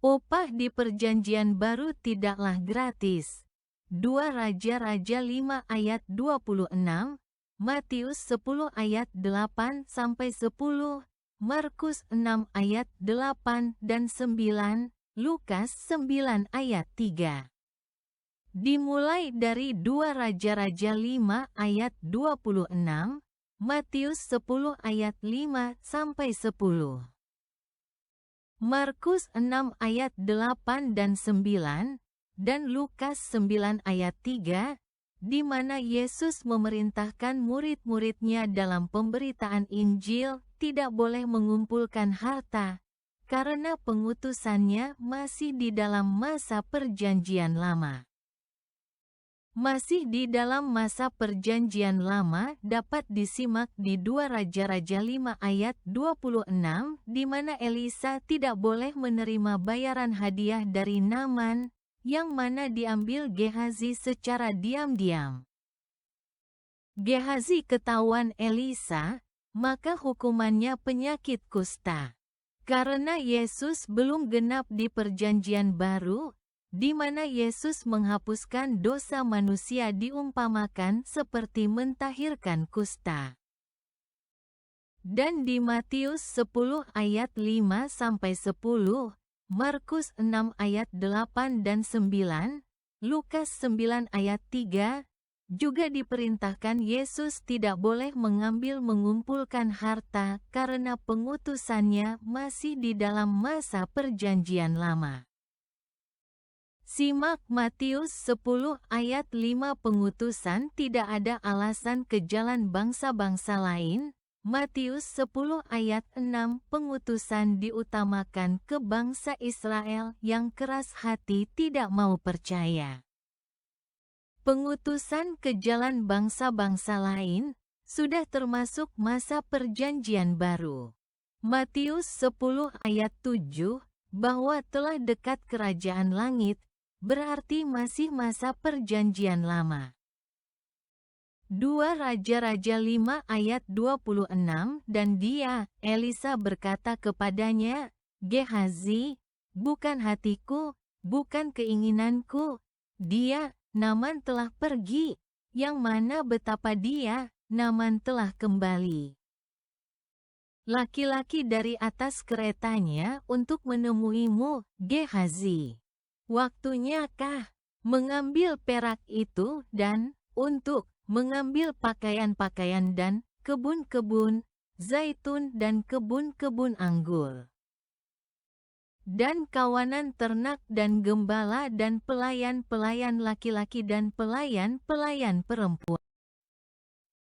Upah di Perjanjian Baru tidaklah gratis. 2 Raja-Raja 5 ayat 26, Matius 10 ayat 8-10, Markus 6 ayat 8 dan 9, Lukas 9 ayat 3. Dimulai dari 2 Raja-Raja 5 ayat 26, Matius 10 ayat 5-10. Markus 6 ayat 8 dan 9, dan Lukas 9 ayat 3, di mana Yesus memerintahkan murid-muridnya dalam pemberitaan Injil tidak boleh mengumpulkan harta, karena pengutusannya masih di dalam masa Perjanjian Lama. Masih di dalam masa Perjanjian Lama dapat disimak di 2 Raja-Raja 5 ayat 26, di mana Elisa tidak boleh menerima bayaran hadiah dari Naaman, yang mana diambil Gehazi secara diam-diam. Gehazi ketahuan Elisa, maka hukumannya penyakit kusta. Karena Yesus belum genap di Perjanjian Baru, di mana Yesus menghapuskan dosa manusia diumpamakan seperti mentahirkan kusta. Dan di Matius 10 ayat 5-10, Markus 6 ayat 8 dan 9, Lukas 9 ayat 3, juga diperintahkan Yesus tidak boleh mengumpulkan harta karena pengutusannya masih di dalam masa Perjanjian Lama. Simak Matius 10 ayat 5. Pengutusan tidak ada alasan ke jalan bangsa-bangsa lain. Matius 10 ayat 6. Pengutusan diutamakan ke bangsa Israel yang keras hati tidak mau percaya. Pengutusan ke jalan bangsa-bangsa lain sudah termasuk masa Perjanjian Baru. Matius 10 ayat 7, bahwa telah dekat kerajaan langit, berarti masih masa Perjanjian Lama. 2 Raja-Raja 5 ayat 26, dan dia, Elisa berkata kepadanya, Gehazi, bukan hatiku, bukan keinginanku, dia, Naaman telah pergi, yang mana betapa dia, Naaman telah kembali. Laki-laki dari atas keretanya untuk menemuimu, Gehazi. Waktunya kah mengambil perak itu dan untuk mengambil pakaian-pakaian dan kebun-kebun zaitun dan kebun-kebun anggur dan kawanan ternak dan gembala dan pelayan-pelayan laki-laki dan pelayan-pelayan perempuan.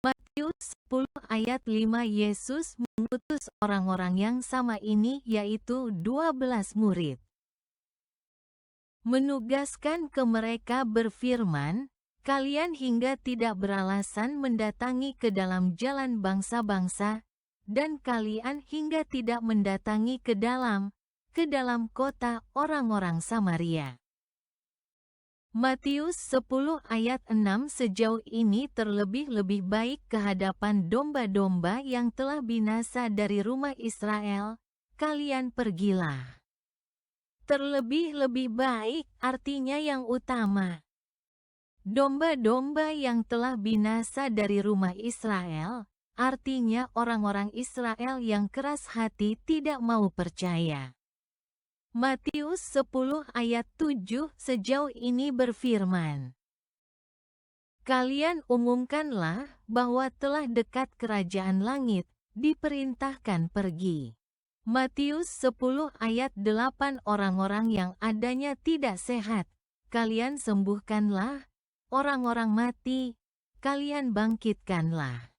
Matius 10 ayat 5. Yesus mengutus orang-orang yang sama ini, yaitu 12 murid. Menugaskan ke mereka berfirman, kalian hingga tidak beralasan mendatangi ke dalam jalan bangsa-bangsa, dan kalian hingga tidak mendatangi ke dalam kota orang-orang Samaria. Matius 10 ayat 6. Sejauh ini terlebih-lebih baik kehadapan domba-domba yang telah binasa dari rumah Israel, kalian pergilah. Terlebih-lebih baik artinya yang utama. Domba-domba yang telah binasa dari rumah Israel, artinya orang-orang Israel yang keras hati tidak mau percaya. Matius 10 ayat 7 sejauh ini berfirman, kalian umumkanlah bahwa telah dekat kerajaan langit, diperintahkan pergi. Matius 10 ayat 8. Orang-orang yang adanya tidak sehat, kalian sembuhkanlah, orang-orang mati, kalian bangkitkanlah.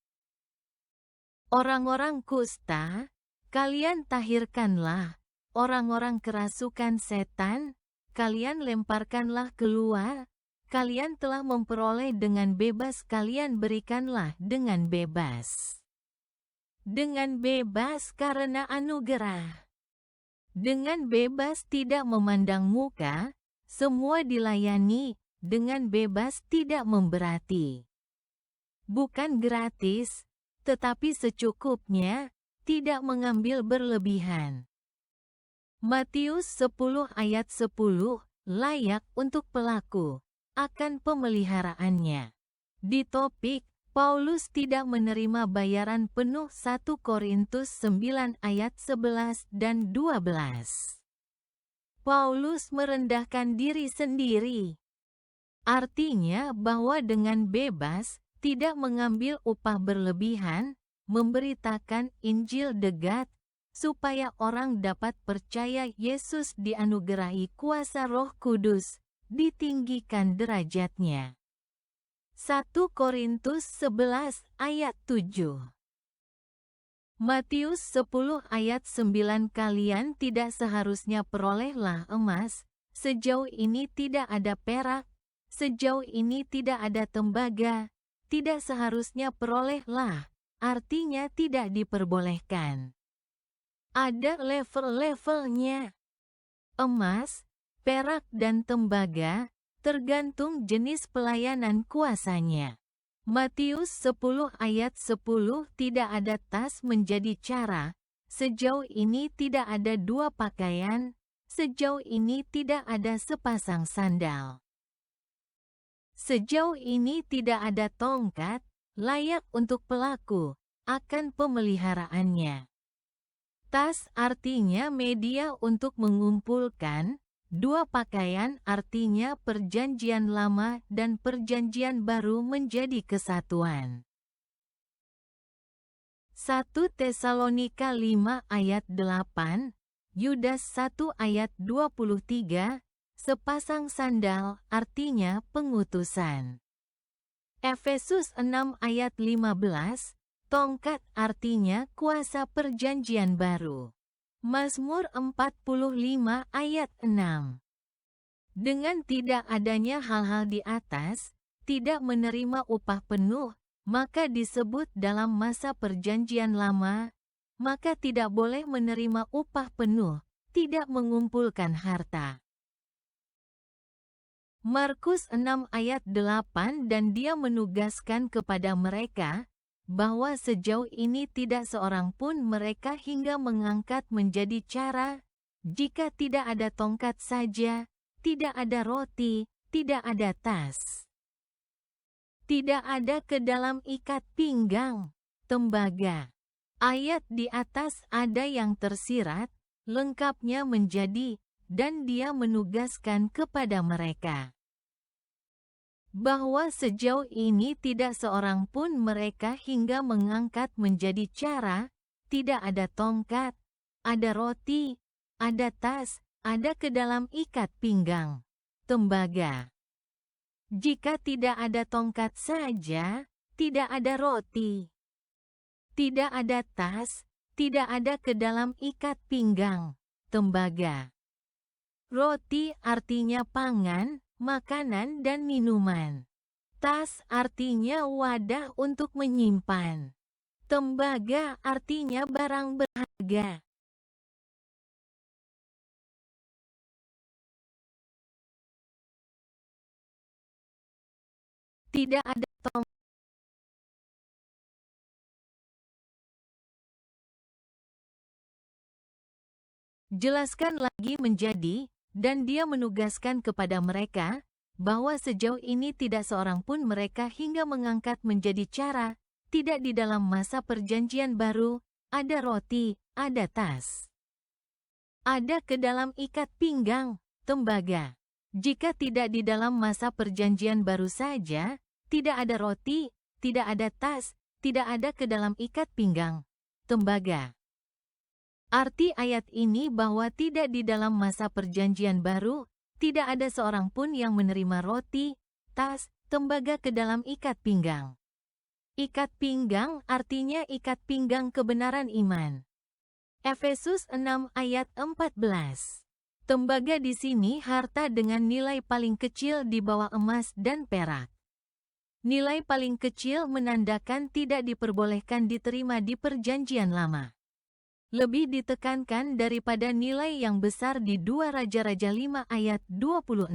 Orang-orang kusta, kalian tahirkanlah, orang-orang kerasukan setan, kalian lemparkanlah keluar, kalian telah memperoleh dengan bebas, kalian berikanlah dengan bebas. Dengan bebas karena anugerah. Dengan bebas tidak memandang muka, semua dilayani, dengan bebas tidak memberati. Bukan gratis, tetapi secukupnya, tidak mengambil berlebihan. Matius 10 ayat 10, layak untuk pelaku, akan pemeliharaannya. Di topik, Paulus tidak menerima bayaran penuh 1 Korintus 9 ayat 11 dan 12. Paulus merendahkan diri sendiri. Artinya bahwa dengan bebas, tidak mengambil upah berlebihan, memberitakan Injil degat, supaya orang dapat percaya Yesus dianugerahi kuasa Roh Kudus, ditinggikan derajatnya. 1 Korintus 11 ayat 7. Matius 10 ayat 9 kalian tidak seharusnya perolehlah emas, sejauh ini tidak ada perak, sejauh ini tidak ada tembaga, tidak seharusnya perolehlah, artinya tidak diperbolehkan. Ada level-levelnya. Emas, perak dan tembaga, tergantung jenis pelayanan kuasanya. Matius 10 ayat 10 tidak ada tas menjadi cara, sejauh ini tidak ada 2 pakaian, sejauh ini tidak ada sepasang sandal. Sejauh ini tidak ada tongkat, layak untuk pelaku, akan pemeliharaannya. Tas artinya media untuk mengumpulkan, 2 pakaian artinya perjanjian lama dan perjanjian baru menjadi kesatuan. 1 Tesalonika 5 ayat 8, Yudas 1 ayat 23, sepasang sandal artinya pengutusan. Efesus 6 ayat 15, tongkat artinya kuasa perjanjian baru. Mazmur 45 ayat 6. Dengan tidak adanya hal-hal di atas, tidak menerima upah penuh, maka disebut dalam masa perjanjian lama, maka tidak boleh menerima upah penuh, tidak mengumpulkan harta. Markus 6 ayat 8 dan dia menugaskan kepada mereka, bahwa sejauh ini tidak seorang pun mereka hingga mengangkat menjadi cara, jika tidak ada tongkat saja, tidak ada roti, tidak ada tas. Tidak ada ke dalam ikat pinggang, tembaga. Ayat di atas ada yang tersirat, lengkapnya menjadi, dan dia menugaskan kepada mereka bahwa sejauh ini tidak seorang pun mereka hingga mengangkat menjadi cara, tidak ada tongkat, ada roti, ada tas, ada ke dalam ikat pinggang, tembaga. Jika tidak ada tongkat saja, tidak ada roti, tidak ada tas, tidak ada ke dalam ikat pinggang, tembaga. Roti artinya pangan, makanan dan minuman. Tas artinya wadah untuk menyimpan. Tembaga artinya barang berharga. Tidak ada tongkat. Jelaskan lagi menjadi, dan dia menugaskan kepada mereka, bahwa sejauh ini tidak seorang pun mereka hingga mengangkat menjadi cara, tidak di dalam masa perjanjian baru, ada roti, ada tas. Ada ke dalam ikat pinggang, tembaga. Jika tidak di dalam masa perjanjian baru saja, tidak ada roti, tidak ada tas, tidak ada ke dalam ikat pinggang, tembaga. Arti ayat ini bahwa tidak di dalam masa perjanjian baru, tidak ada seorang pun yang menerima roti, tas, tembaga ke dalam ikat pinggang. Ikat pinggang artinya ikat pinggang kebenaran iman. Efesus 6 ayat 14. Tembaga di sini harta dengan nilai paling kecil di bawah emas dan perak. Nilai paling kecil menandakan tidak diperbolehkan diterima di perjanjian lama. Lebih ditekankan daripada nilai yang besar di 2 Raja-Raja 5 ayat 26.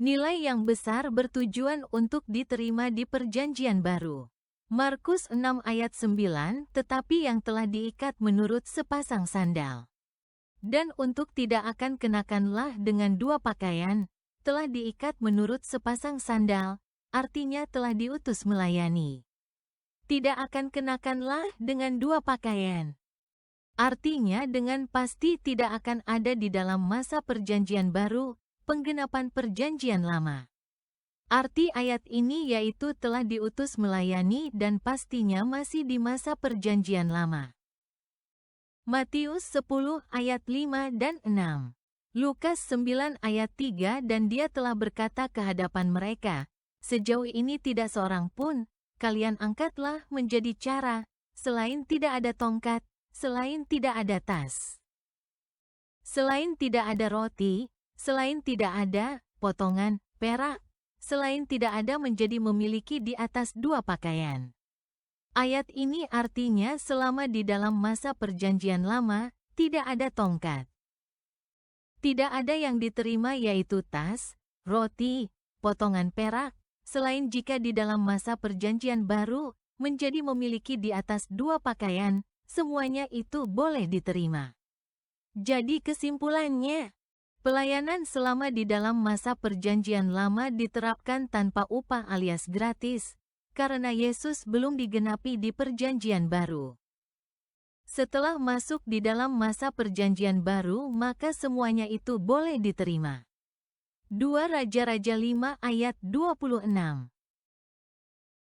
Nilai yang besar bertujuan untuk diterima di perjanjian baru. Markus 6 ayat 9, tetapi yang telah diikat menurut sepasang sandal. Dan untuk tidak akan kenakanlah dengan dua pakaian, telah diikat menurut sepasang sandal, artinya telah diutus melayani. Tidak akan kenakanlah dengan dua pakaian. Artinya dengan pasti tidak akan ada di dalam masa perjanjian baru, penggenapan perjanjian lama. Arti ayat ini yaitu telah diutus melayani dan pastinya masih di masa perjanjian lama. Matius 10 ayat 5 dan 6. Lukas 9 ayat 3 dan dia telah berkata ke hadapan mereka, sejauh ini tidak seorang pun, kalian angkatlah menjadi cara, selain tidak ada tongkat, selain tidak ada tas, selain tidak ada roti, selain tidak ada potongan perak, selain tidak ada menjadi memiliki di atas dua pakaian. Ayat ini artinya selama di dalam masa perjanjian lama, tidak ada tongkat. Tidak ada yang diterima yaitu tas, roti, potongan perak, selain jika di dalam masa perjanjian baru, menjadi memiliki di atas dua pakaian, semuanya itu boleh diterima. Jadi kesimpulannya, pelayanan selama di dalam masa perjanjian lama diterapkan tanpa upah alias gratis, karena Yesus belum digenapi di perjanjian baru. Setelah masuk di dalam masa perjanjian baru, maka semuanya itu boleh diterima. 2 Raja-Raja 5 ayat 26.